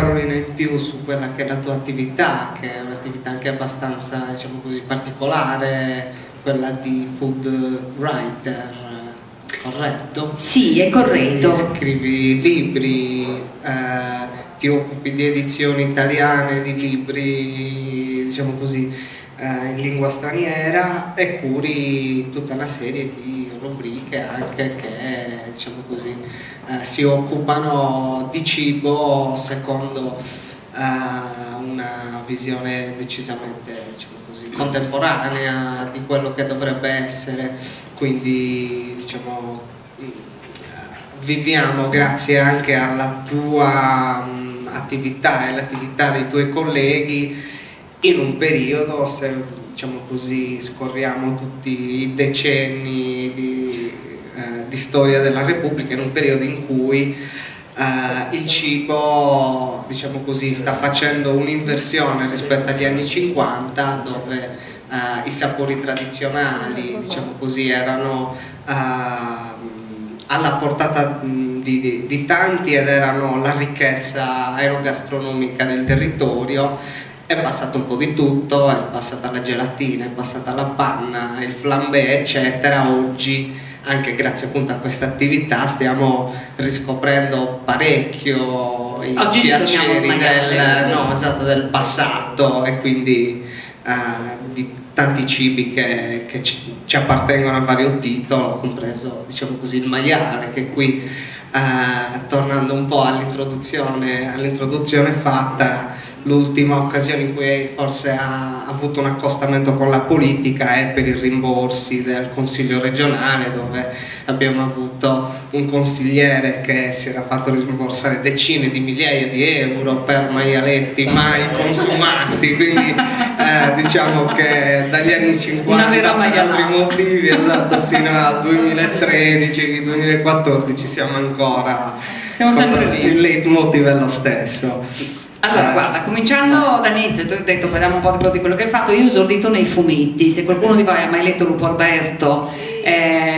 parolina in più su quella che è la tua attività, che è un'attività anche abbastanza, diciamo così, particolare, quella di food writer, corretto? Sì, è corretto. Scrivi libri, ti occupi di edizioni italiane di libri, diciamo così, in lingua straniera, e curi tutta una serie di rubriche anche che, diciamo così, si occupano di cibo secondo una visione decisamente, diciamo così, contemporanea di quello che dovrebbe essere. Quindi, diciamo, viviamo, grazie anche alla tua attività e all'attività dei tuoi colleghi, in un periodo, se diciamo così scorriamo tutti i decenni di storia della Repubblica, in un periodo in cui il cibo, diciamo così, sta facendo un'inversione rispetto agli anni 50, dove i sapori tradizionali, diciamo così, erano alla portata di tanti ed erano la ricchezza enogastronomica del territorio. È passato un po' di tutto, è passata la gelatina, è passata la panna, il flambé, eccetera. Oggi, anche grazie appunto a questa attività, stiamo riscoprendo parecchio i piaceri del passato, e quindi di tanti cibi che ci appartengono a vario titolo, compreso, diciamo così, il maiale, che qui, tornando un po' all'introduzione fatta, l'ultima occasione in cui forse ha avuto un accostamento con la politica è per i rimborsi del Consiglio regionale, dove abbiamo avuto un consigliere che si era fatto rimborsare decine di migliaia di euro per maialetti mai consumati, quindi diciamo che dagli anni 50 per altri motivi, esatto, sino al 2013-2014 siamo sempre lì. Il leitmotiv è lo stesso. Allora, guarda, cominciando dall'inizio, tu hai detto, parliamo un po' di quello che hai fatto. Io ho esordito nei fumetti. Se qualcuno di voi ha mai letto Lupo Alberto,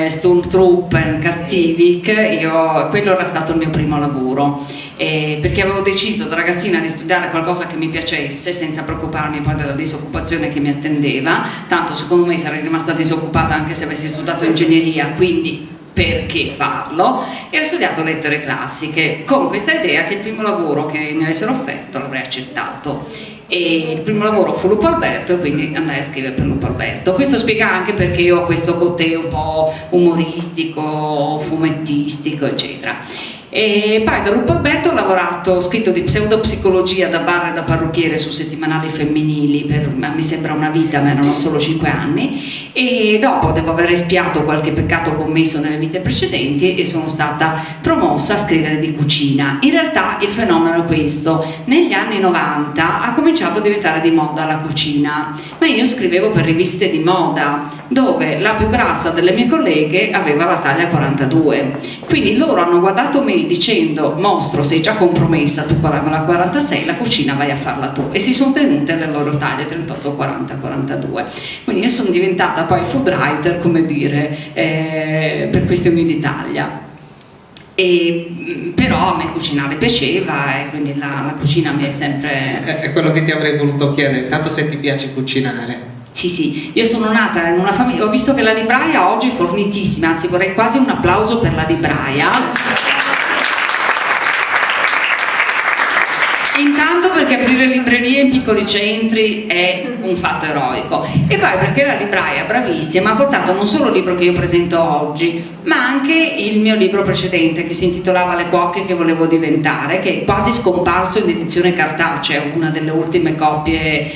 Sturmtruppen, Cattivic, quello era stato il mio primo lavoro, perché avevo deciso da ragazzina di studiare qualcosa che mi piacesse, senza preoccuparmi poi della disoccupazione che mi attendeva. Tanto secondo me sarei rimasta disoccupata anche se avessi studiato ingegneria, quindi perché farlo? E ho studiato lettere classiche con questa idea che il primo lavoro che mi avessero offerto l'avrei accettato, e il primo lavoro fu Lupo Alberto, e quindi andai a scrivere per Lupo Alberto. Questo spiega anche perché io ho questo côté un po' umoristico, fumettistico, eccetera. E poi da Lupo Alberto ho scritto di pseudopsicologia da bar e da parrucchiere su settimanali femminili mi sembra una vita, ma erano solo 5 anni, e dopo devo aver espiato qualche peccato commesso nelle vite precedenti e sono stata promossa a scrivere di cucina. In realtà il fenomeno è questo: negli anni 90 ha cominciato a diventare di moda la cucina, ma io scrivevo per riviste di moda dove la più grassa delle mie colleghe aveva la taglia 42, quindi loro hanno guardato me dicendo: mostro, sei già compromessa tu con la 46, la cucina vai a farla tu, e si sono tenute le loro taglie 38, 40, 42. Quindi io sono diventata poi food writer, come dire, per questioni di taglia. Però a me cucinare piaceva, e quindi la cucina mi è sempre... È quello che ti avrei voluto chiedere, intanto se ti piace cucinare. Sì, io sono nata in una famiglia, ho visto che la libraia oggi è fornitissima, anzi vorrei quasi un applauso per la libraia. Intanto perché aprire librerie in piccoli centri è un fatto eroico, e poi perché la libraia bravissima ha portato non solo il libro che io presento oggi, ma anche il mio libro precedente che si intitolava Le cuoche che volevo diventare, che è quasi scomparso in edizione cartacea, una delle ultime copie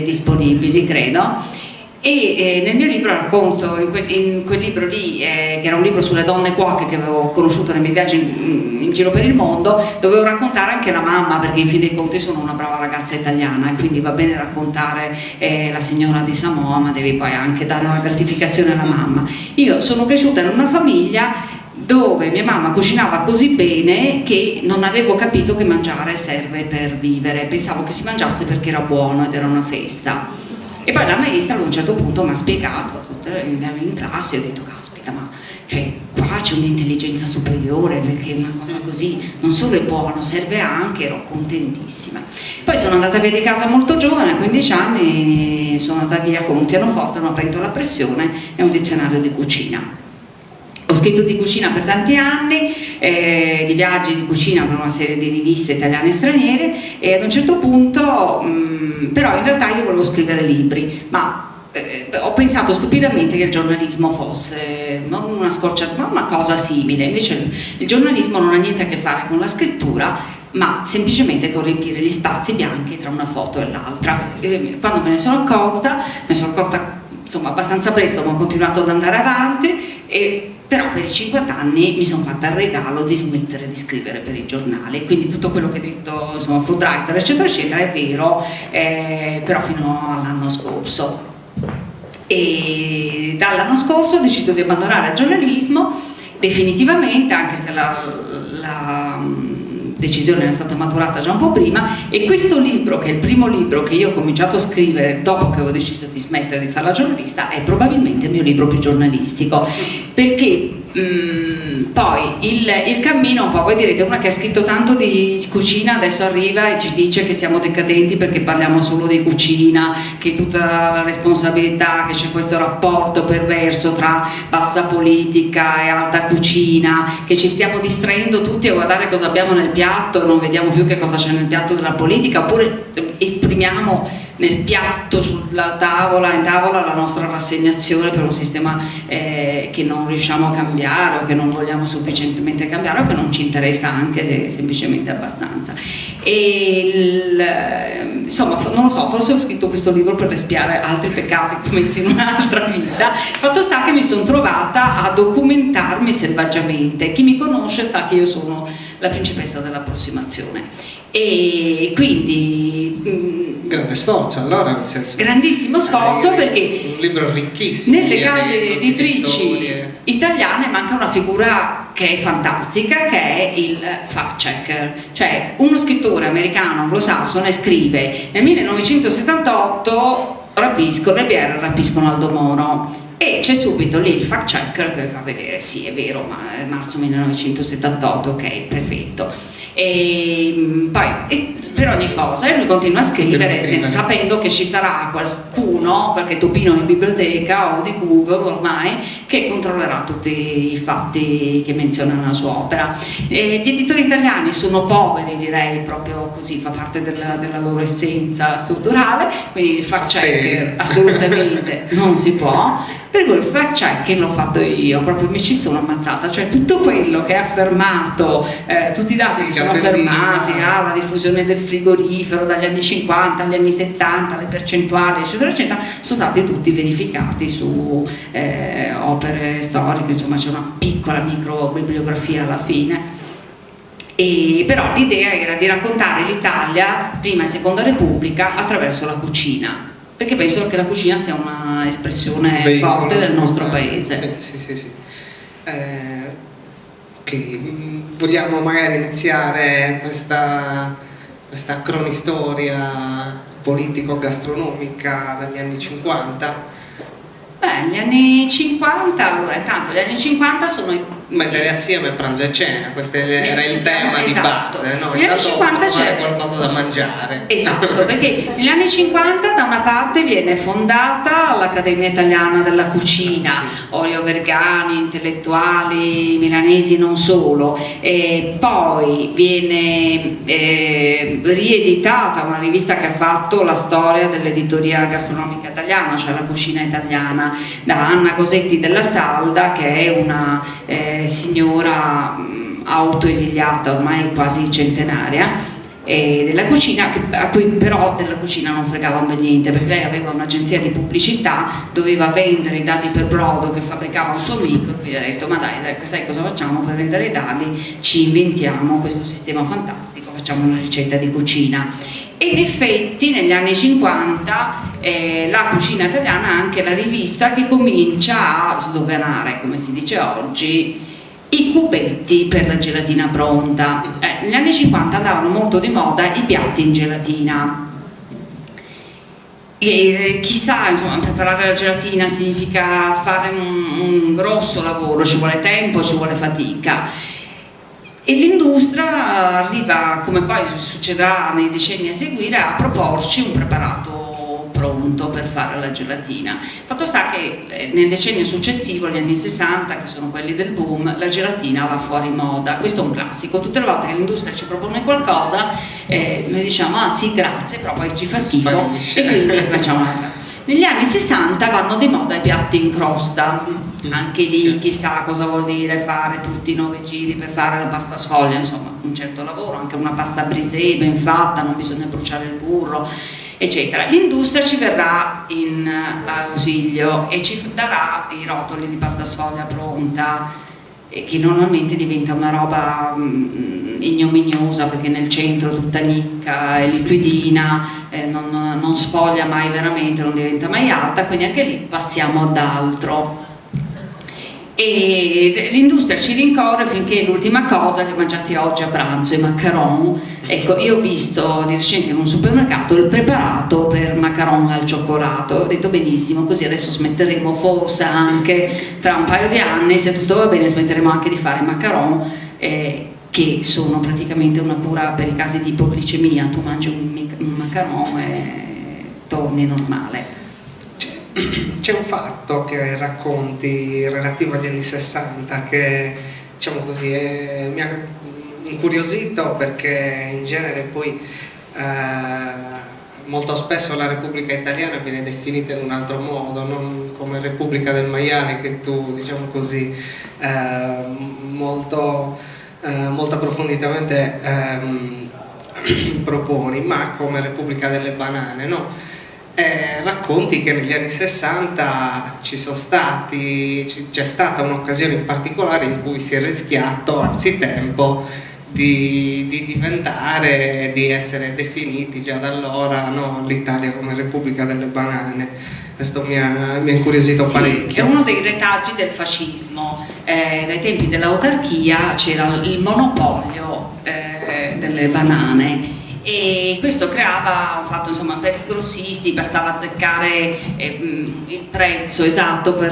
disponibili, credo. E nel mio libro racconto, in quel libro lì, che era un libro sulle donne cuoche che avevo conosciuto nei miei viaggi in giro per il mondo, dovevo raccontare anche la mamma, perché in fin dei conti sono una brava ragazza italiana e quindi va bene raccontare la signora di Samoa, ma devi poi anche dare una gratificazione alla mamma. Io sono cresciuta in una famiglia dove mia mamma cucinava così bene che non avevo capito che mangiare serve per vivere, pensavo che si mangiasse perché era buono ed era una festa. E poi la maestra ad un certo punto mi ha spiegato in classe, ho detto: caspita, ma cioè, qua c'è un'intelligenza superiore, perché una cosa così non solo è buono, serve anche, ero contentissima. Poi sono andata via di casa molto giovane, a 15 anni, sono andata via con un pianoforte, una pentola a pressione e un dizionario di cucina. Ho scritto di cucina per tanti anni, di viaggi di cucina per una serie di riviste italiane e straniere, e ad un certo punto, però in realtà io volevo scrivere libri, ma ho pensato stupidamente che il giornalismo fosse non una cosa simile. Invece il giornalismo non ha niente a che fare con la scrittura, ma semplicemente con riempire gli spazi bianchi tra una foto e l'altra. Quando me ne sono accorta insomma abbastanza presto, ma ho continuato ad andare avanti, però per i 50 anni mi sono fatta il regalo di smettere di scrivere per i giornali, quindi tutto quello che ho detto, insomma, food writer eccetera eccetera è vero, però fino all'anno scorso. E dall'anno scorso ho deciso di abbandonare il giornalismo definitivamente, anche se la decisione era stata maturata già un po' prima, e questo libro, che è il primo libro che io ho cominciato a scrivere dopo che avevo deciso di smettere di fare la giornalista, è probabilmente il mio libro più giornalistico, perché poi il cammino un po', voi direte, una che ha scritto tanto di cucina adesso arriva e ci dice che siamo decadenti perché parliamo solo di cucina, che tutta la responsabilità, che c'è questo rapporto perverso tra bassa politica e alta cucina, che ci stiamo distraendo tutti a guardare cosa abbiamo nel piatto e non vediamo più che cosa c'è nel piatto della politica, oppure esprimiamo nel piatto, in tavola la nostra rassegnazione per un sistema che non riusciamo a cambiare, o che non vogliamo sufficientemente cambiare, o che non ci interessa anche semplicemente abbastanza. Insomma, non lo so, forse ho scritto questo libro per espiare altri peccati commessi in un'altra vita. Il fatto sta che mi sono trovata a documentarmi selvaggiamente. Chi mi conosce sa che io sono la principessa dell'approssimazione, e quindi grande sforzo, allora, nel senso, grandissimo sforzo, perché un libro ricchissimo nelle case editrici italiane manca una figura che è fantastica, che è il fact checker, cioè uno scrittore americano anglosassone scrive nel 1978 le BR rapiscono Aldo Moro, e c'è subito lì il fact checker che va a vedere, sì è vero, ma è marzo 1978, ok, perfetto. E poi per ogni cosa lui continua a scrivere sapendo che ci sarà qualcuno, perché Topino in biblioteca o di Google ormai, che controllerà tutti i fatti che menziona nella sua opera. Gli editori italiani sono poveri, direi, proprio così, fa parte della loro essenza strutturale, quindi il fact checker assolutamente non si può. Per cui il fact checking l'ho fatto io, proprio mi ci sono ammazzata, cioè tutto quello che è affermato, tutti i dati che sono affermati, la diffusione del frigorifero dagli anni 50 agli anni 70, le percentuali eccetera eccetera, sono stati tutti verificati su opere storiche, insomma c'è una piccola micro bibliografia alla fine. Però l'idea era di raccontare l'Italia, prima e seconda Repubblica, attraverso la cucina, perché penso che la cucina sia una espressione forte del nostro paese. Sì. Ok, vogliamo magari iniziare questa cronistoria politico-gastronomica dagli anni 50? Gli anni 50, allora intanto gli anni 50 sono mettere assieme pranzo e cena, questo era il tema di base, no? Negli anni 50 c'è qualcosa da mangiare. Esatto, perché negli anni 50 da una parte viene fondata l'Accademia Italiana della Cucina, Orio Vergani, intellettuali milanesi non solo, e poi viene rieditata una rivista che ha fatto la storia dell'editoria gastronomica italiana, cioè la cucina italiana, da Anna Cosetti della Salda, che è una signora autoesiliata ormai quasi centenaria della cucina, a cui però della cucina non fregava un bel niente, perché lei aveva un'agenzia di pubblicità, doveva vendere i dadi per brodo che fabbricava un suo amico, e quindi ha detto ma dai, sai cosa facciamo per vendere i dadi? Ci inventiamo questo sistema fantastico, facciamo una ricetta di cucina. E in effetti negli anni 50 la cucina italiana ha anche la rivista che comincia a sdoganare, come si dice oggi, i cubetti per la gelatina pronta. Negli anni 50 andavano molto di moda i piatti in gelatina. E chissà, insomma, preparare la gelatina significa fare un grosso lavoro, ci vuole tempo, ci vuole fatica. E l'industria arriva, come poi succederà nei decenni a seguire, a proporci un preparato pronto per fare la gelatina. Fatto sta che nel decennio successivo, gli anni 60, che sono quelli del boom, la gelatina va fuori moda. Questo è un classico. Tutte le volte che l'industria ci propone qualcosa, noi diciamo ah sì grazie, però poi ci fa schifo e quindi facciamo un'altra. Negli anni 60 vanno di moda i piatti in crosta, anche lì chissà cosa vuol dire fare tutti i 9 giri per fare la pasta sfoglia, insomma un certo lavoro, anche una pasta brisée ben fatta, non bisogna bruciare il burro, eccetera. L'industria ci verrà in ausilio e ci darà i rotoli di pasta sfoglia pronta, che normalmente diventa una roba ignominiosa perché nel centro tutta nicca e liquidina, non sfoglia mai veramente, non diventa mai alta, quindi anche lì passiamo ad altro. E l'industria ci rincorre finché l'ultima cosa li ho mangiati oggi a pranzo, i macaron. Ecco, io ho visto di recente in un supermercato il preparato per macaron al cioccolato, ho detto benissimo, così adesso smetteremo forse anche tra un paio di anni, se tutto va bene smetteremo anche di fare i macaron, che sono praticamente una cura per i casi di ipoglicemia, tu mangi un macaron e torni normale. C'è un fatto che racconti relativo agli anni 60 che, diciamo così, mi ha incuriosito perché in genere poi molto spesso la Repubblica Italiana viene definita in un altro modo, non come Repubblica del Maiale che tu, diciamo così, molto approfonditamente proponi, ma come Repubblica delle Banane, no? Racconti che negli anni 60 c'è stata un'occasione in particolare in cui si è rischiato anzitempo di diventare, di essere definiti già da allora, no, l'Italia come Repubblica delle Banane. Questo mi ha incuriosito parecchio. È uno dei retaggi del fascismo. Dai tempi dell'autarchia c'era il monopolio delle banane. E questo creava un fatto, insomma, per i grossisti bastava azzeccare il prezzo esatto per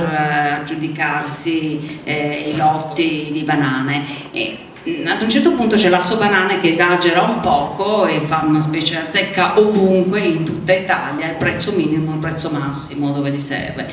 aggiudicarsi i lotti di banane. E ad un certo punto c'è l'Asso Banane che esagera un poco e fa una specie di azzecca ovunque in tutta Italia, il prezzo minimo, il prezzo massimo dove gli serve.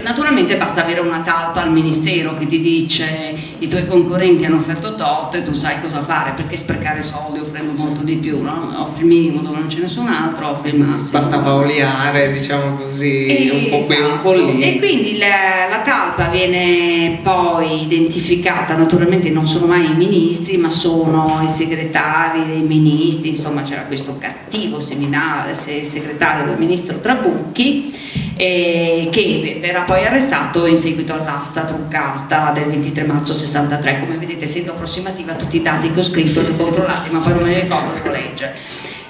Naturalmente basta avere una talpa al ministero che ti dice i tuoi concorrenti hanno offerto tot e tu sai cosa fare, perché sprecare soldi offrendo molto di più, no? Offri il minimo dove non c'è nessun altro, offri il massimo. Basta pauliare, diciamo così, un po' qui, un po' lì. E quindi la talpa viene poi identificata, naturalmente non sono mai i ministri, ma sono i segretari dei ministri, insomma c'era questo cattivo segretario del ministro Trabucchi, che verrà poi arrestato in seguito all'asta truccata del 23 marzo 63. Come vedete, essendo approssimativa tutti i dati che ho scritto li ho controllati, ma poi non me li ricordo, devo leggere.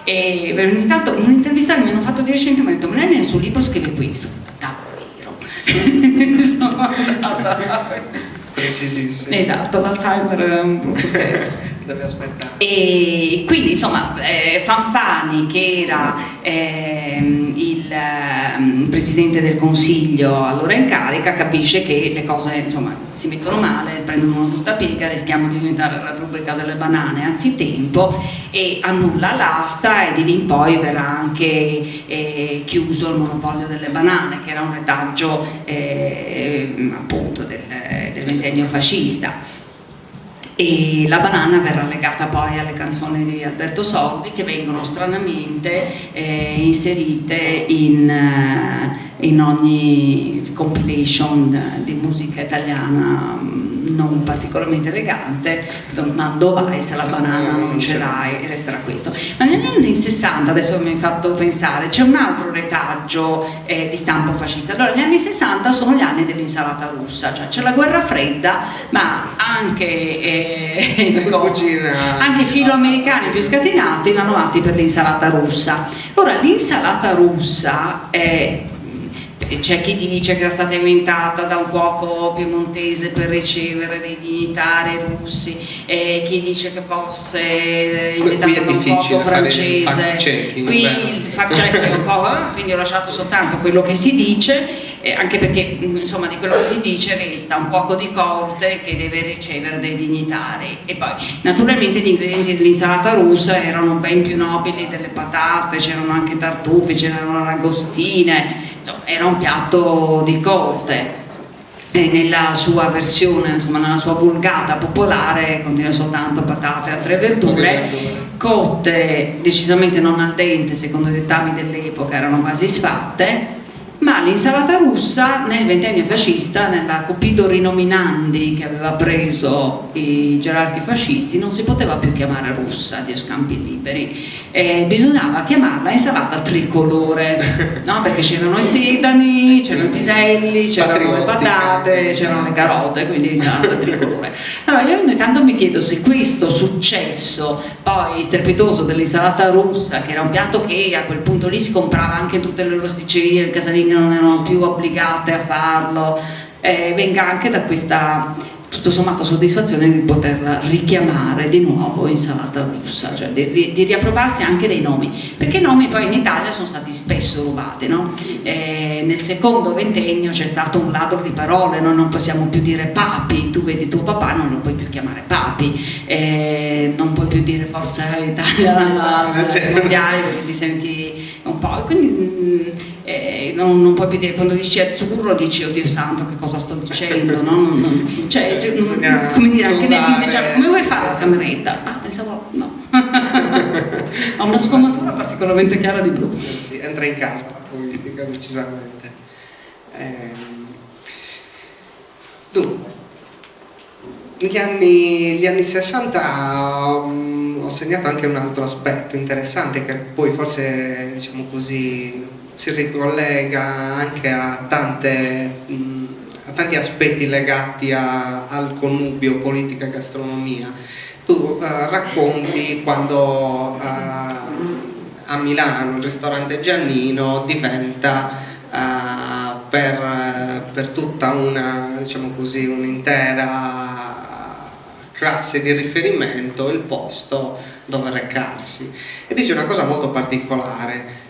E intanto un'intervista che mi hanno fatto di recente mi hanno detto: ma lei nel suo libro scrive questo? Davvero? Precisissimo. Esatto, l'Alzheimer è un brutto scherzo. Deve aspettare. E quindi insomma Fanfani, che era il presidente del Consiglio allora in carica, capisce che le cose insomma si mettono male, prendono una brutta piega, rischiamo di diventare la Repubblica delle Banane anzitempo, e annulla l'asta, e di lì in poi verrà anche chiuso il monopolio delle banane, che era un retaggio appunto del ventennio fascista. E la banana verrà legata poi alle canzoni di Alberto Sordi, che vengono stranamente inserite in ogni compilation di musica italiana non particolarmente elegante, ma dove vai se la banana non ce l'hai, e resterà questo. Ma negli anni 60, adesso mi hai fatto pensare, c'è un altro retaggio di stampo fascista. Allora, gli anni 60 sono gli anni dell'insalata russa, cioè c'è la guerra fredda, ma anche filoamericani più scatenati vanno avanti per l'insalata russa. Ora, l'insalata russa C'è chi dice che era stata inventata da un cuoco piemontese per ricevere dei dignitari russi, e chi dice che fosse inventata da un cuoco francese. Qui il fact-checking è un po', quindi ho lasciato soltanto quello che si dice, anche perché insomma di quello che si dice resta un cuoco di corte che deve ricevere dei dignitari. E poi naturalmente gli ingredienti dell'insalata russa erano ben più nobili delle patate, c'erano anche tartufi, c'erano aragostine, era un piatto di corte. E nella sua versione, insomma nella sua vulgata popolare, contiene soltanto patate e altre verdure cotte decisamente non al dente, secondo i dettami dell'epoca erano quasi sfatte. Ma l'insalata russa nel ventennio fascista, nella Cupido Rinominandi che aveva preso i gerarchi fascisti, non si poteva più chiamare russa, Dio scampi liberi, bisognava chiamarla insalata tricolore, no? Perché c'erano i sedani, c'erano i piselli, c'erano le patate, c'erano le carote, quindi insalata tricolore. Allora io ogni tanto mi chiedo se questo successo poi strepitoso dell'insalata russa, che era un piatto che a quel punto lì si comprava anche in tutte le rosticcerie, le casalinghe non erano più obbligate a farlo, venga anche da questa tutto sommato soddisfazione di poterla richiamare di nuovo insalata russa, cioè di riappropriarsi anche dei nomi, perché i nomi poi in Italia sono stati spesso rubati, no? Nel secondo ventennio c'è stato un ladro di parole, noi non possiamo più dire papi, tu vedi tuo papà non lo puoi più chiamare papi, non puoi più dire Forza Italia al mondiale perché ti senti un po', quindi non puoi più dire, quando dici azzurro dici oddio santo che cosa sto dicendo, no? Cioè, come dire, anche nel diteggiare, come vuoi fare la cameretta? Ah, pensavo no. Ha una sfumatura particolarmente chiara di blu. Sì, entra in casa politica decisamente. Dunque, gli anni 60 ho segnato anche un altro aspetto interessante che poi forse, diciamo così, si ricollega anche a tanti aspetti legati al connubio politica e gastronomia. Tu racconti quando a Milano il ristorante Giannino diventa per tutta una, diciamo così, un'intera classe di riferimento il posto dove recarsi, e dice una cosa molto particolare,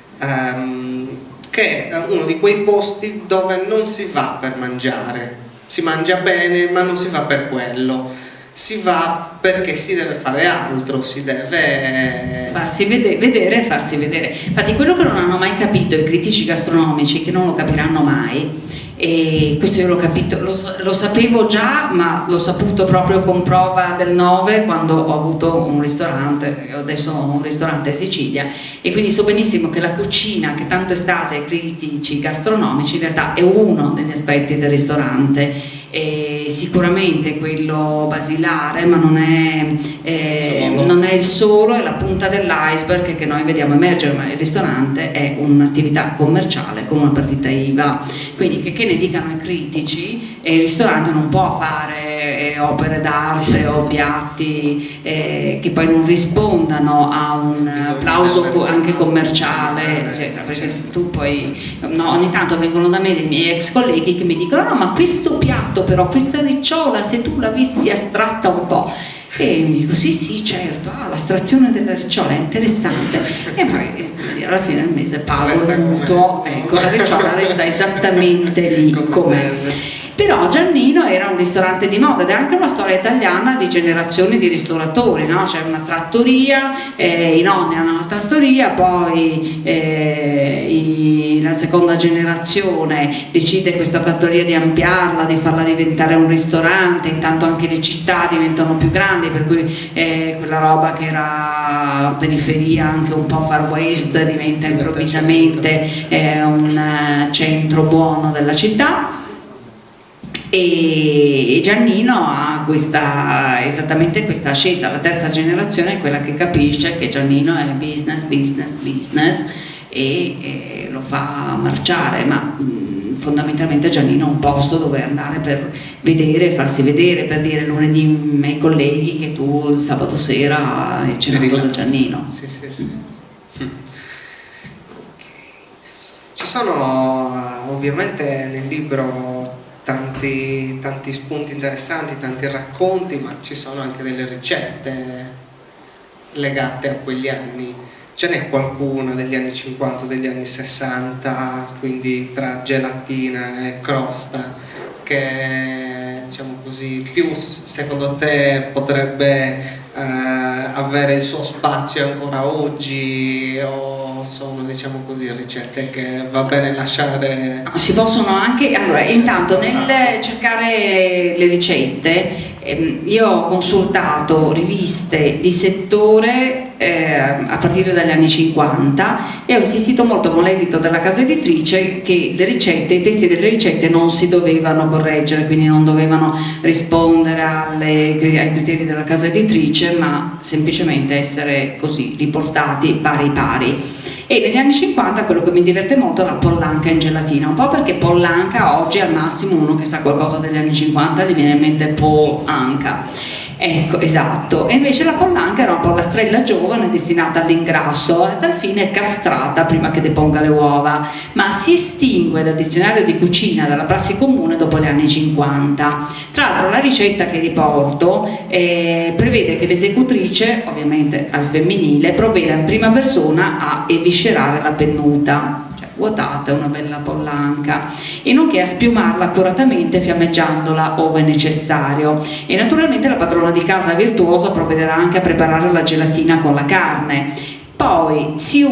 che è uno di quei posti dove non si va per mangiare, si mangia bene ma non si va per quello, si va perché si deve fare altro, si deve farsi vedere e farsi vedere. Infatti quello che non hanno mai capito i critici gastronomici, che non lo capiranno mai, e questo io l'ho capito, lo sapevo già, ma l'ho saputo proprio con prova del 9 quando ho avuto un ristorante, adesso ho un ristorante in Sicilia, e quindi so benissimo che la cucina, che tanto estasa ai critici gastronomici, in realtà è uno degli aspetti del ristorante, e sicuramente quello basilare, ma non è il solo, è la punta dell'iceberg che noi vediamo emergere, ma il ristorante è un'attività commerciale con una partita IVA, quindi che ne dicano i critici, il ristorante non può fare opere d'arte o piatti che poi non rispondano a un applauso anche commerciale, eccetera, perché tu poi ogni tanto vengono da me dei miei ex colleghi che mi dicono no, ma questo piatto però, questa ricciola, se tu l'avessi astratta un po', e mi dico sì certo, l'astrazione della ricciola è interessante, e poi alla fine del mese pago il mutuo, ecco, la ricciola resta esattamente lì com'è. Però Giannino era un ristorante di moda ed è anche una storia italiana di generazioni di ristoratori, no? C'è una trattoria, i nonni hanno una trattoria, poi la seconda generazione decide questa trattoria di ampliarla, di farla diventare un ristorante, intanto anche le città diventano più grandi, per cui quella roba che era periferia, anche un po' far west, diventa improvvisamente un centro buono della città. E Giannino ha esattamente questa ascesa, la terza generazione è quella che capisce che Giannino è business e lo fa marciare, ma fondamentalmente Giannino è un posto dove andare per vedere, farsi vedere, per dire lunedì ai miei colleghi che tu il sabato sera hai cenato da Giannino. Sì. Ci Ci sono ovviamente nel libro tanti spunti interessanti, tanti racconti, ma ci sono anche delle ricette legate a quegli anni. Ce n'è qualcuna degli anni 50, degli anni 60, quindi tra gelatina e crosta, che diciamo così più secondo te potrebbe avere il suo spazio ancora oggi, o sono diciamo così ricette che va bene lasciare? Si possono anche, allora intanto nel cercare le ricette io ho consultato riviste di settore a partire dagli anni 50 e ho insistito molto con l'edito della casa editrice che le ricette, i testi delle ricette non si dovevano correggere, quindi non dovevano rispondere ai criteri della casa editrice, ma semplicemente essere così riportati pari pari. E negli anni 50 quello che mi diverte molto è la pollanca in gelatina, un po' perché pollanca oggi al massimo uno che sa qualcosa degli anni 50 gli viene in mente pollanca, ecco, esatto, e invece la pollanca era una pollastrella giovane destinata all'ingrasso, a tal fine castrata prima che deponga le uova, ma si estingue dal dizionario di cucina, dalla prassi comune dopo gli anni 50. Tra l'altro la ricetta che riporto prevede che l'esecutrice, ovviamente al femminile, provveda in prima persona a eviscerare la pennuta, cioè vuotate una bella pollanca, e nonché a spiumarla accuratamente fiammeggiandola ove necessario. E naturalmente la padrona di casa virtuosa provvederà anche a preparare la gelatina con la carne. Poi si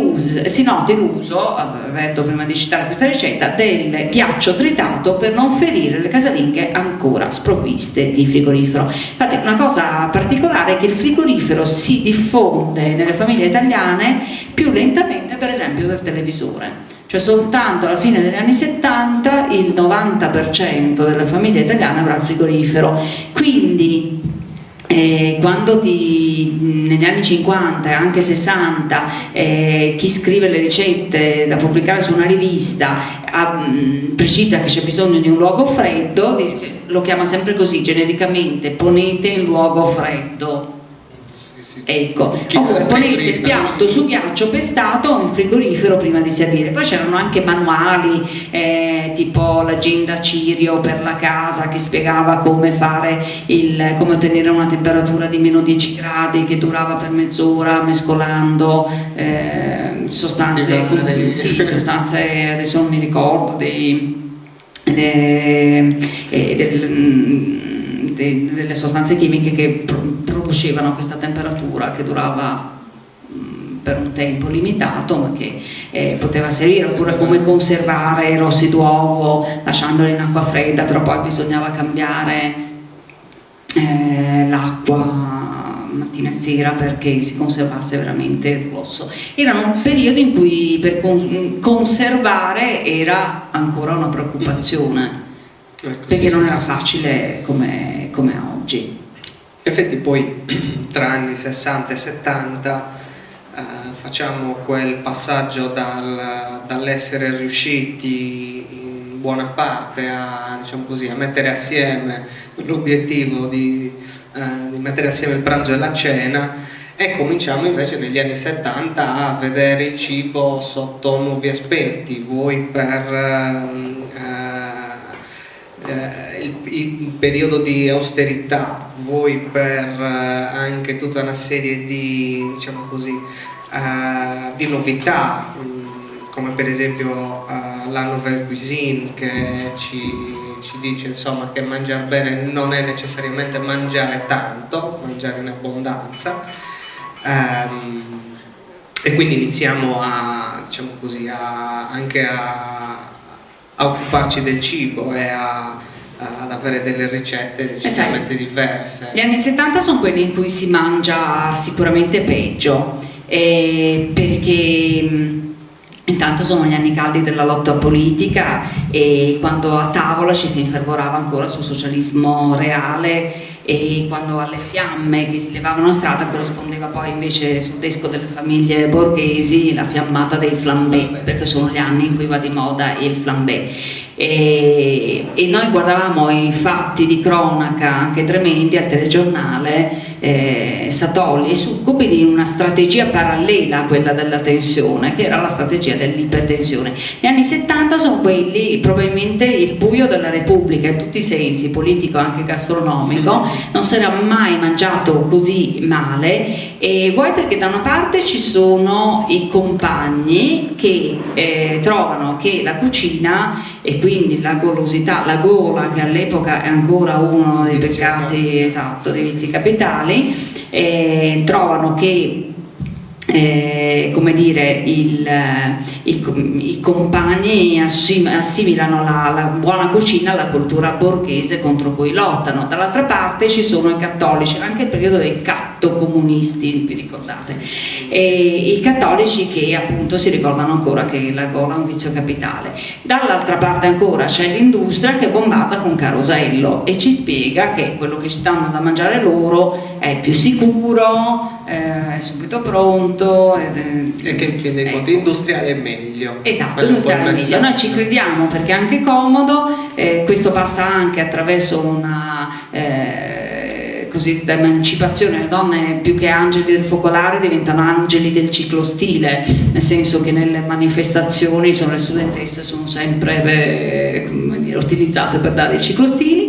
noti l'uso, avverto prima di citare questa ricetta, del ghiaccio tritato per non ferire le casalinghe ancora sprovviste di frigorifero. Infatti una cosa particolare è che il frigorifero si diffonde nelle famiglie italiane più lentamente per esempio del televisore. Cioè soltanto alla fine degli anni 70 il 90% delle famiglie italiane avrà il frigorifero, quindi quando negli anni 50 e anche 60 chi scrive le ricette da pubblicare su una rivista precisa che c'è bisogno di un luogo freddo, lo chiama sempre così genericamente: ponete in luogo freddo. Ecco, oppure ponete il piatto su ghiaccio pestato o in frigorifero prima di servire. Poi c'erano anche manuali tipo l'agenda Cirio per la casa che spiegava come come ottenere una temperatura di meno 10 gradi che durava per mezz'ora mescolando sostanze, adesso non mi ricordo delle sostanze chimiche che producevano questa temperatura che durava per un tempo limitato, ma che poteva servire, oppure come conservare i rossi d'uovo lasciandoli in acqua fredda, però poi bisognava cambiare l'acqua mattina e sera perché si conservasse veramente il rosso. Erano periodi in cui per conservare era ancora una preoccupazione, perché non era facile come oggi. In effetti poi tra anni 60 e 70 facciamo quel passaggio dall'essere riusciti in buona parte a, diciamo così, a mettere assieme l'obiettivo di mettere assieme il pranzo e la cena, e cominciamo invece negli anni 70 a vedere il cibo sotto nuovi aspetti, vuoi per il periodo di austerità, vuoi per anche tutta una serie di, diciamo così, di novità, come per esempio la nouvelle cuisine, che ci dice insomma che mangiare bene non è necessariamente mangiare tanto, mangiare in abbondanza, e quindi iniziamo diciamo così, anche a occuparci del cibo e ad avere delle ricette decisamente diverse. Gli anni 70 sono quelli in cui si mangia sicuramente peggio, perché intanto sono gli anni caldi della lotta politica, e quando a tavola ci si infervorava ancora sul socialismo reale, e quando alle fiamme che si levavano a strada corrispondeva poi invece sul desco delle famiglie borghesi la fiammata dei flambè, perché sono gli anni in cui va di moda il flambè. E noi guardavamo i fatti di cronaca anche tremendi al telegiornale, Satolli e Succo sviluppo, quindi una strategia parallela a quella della tensione, che era la strategia dell'ipertensione. Gli anni 70 sono quelli, probabilmente il buio della Repubblica in tutti i sensi, politico e anche gastronomico, non si era mai mangiato così male, e vuoi perché da una parte ci sono i compagni che trovano che la cucina e quindi la golosità, la gola, che all'epoca è ancora uno dei peccati, esatto, dei vizi capitali, trovano che come dire, i compagni assimilano la buona cucina alla cultura borghese contro cui lottano. Dall'altra parte ci sono i cattolici, anche il periodo dei cattocomunisti, vi ricordate? I cattolici che appunto si ricordano ancora che la gola è un vizio capitale. Dall'altra parte ancora c'è l'industria che bombarda con carosello e ci spiega che quello che ci danno da mangiare loro è più sicuro, è subito pronto e che in fin dei conti industriale è meglio. Esatto, industriale è meglio. Noi ci crediamo perché è anche comodo, questo passa anche attraverso una cosiddetta emancipazione. Le donne più che angeli del focolare diventano angeli del ciclostile, nel senso che nelle manifestazioni le studentesse sono sempre utilizzate per dare i ciclostili.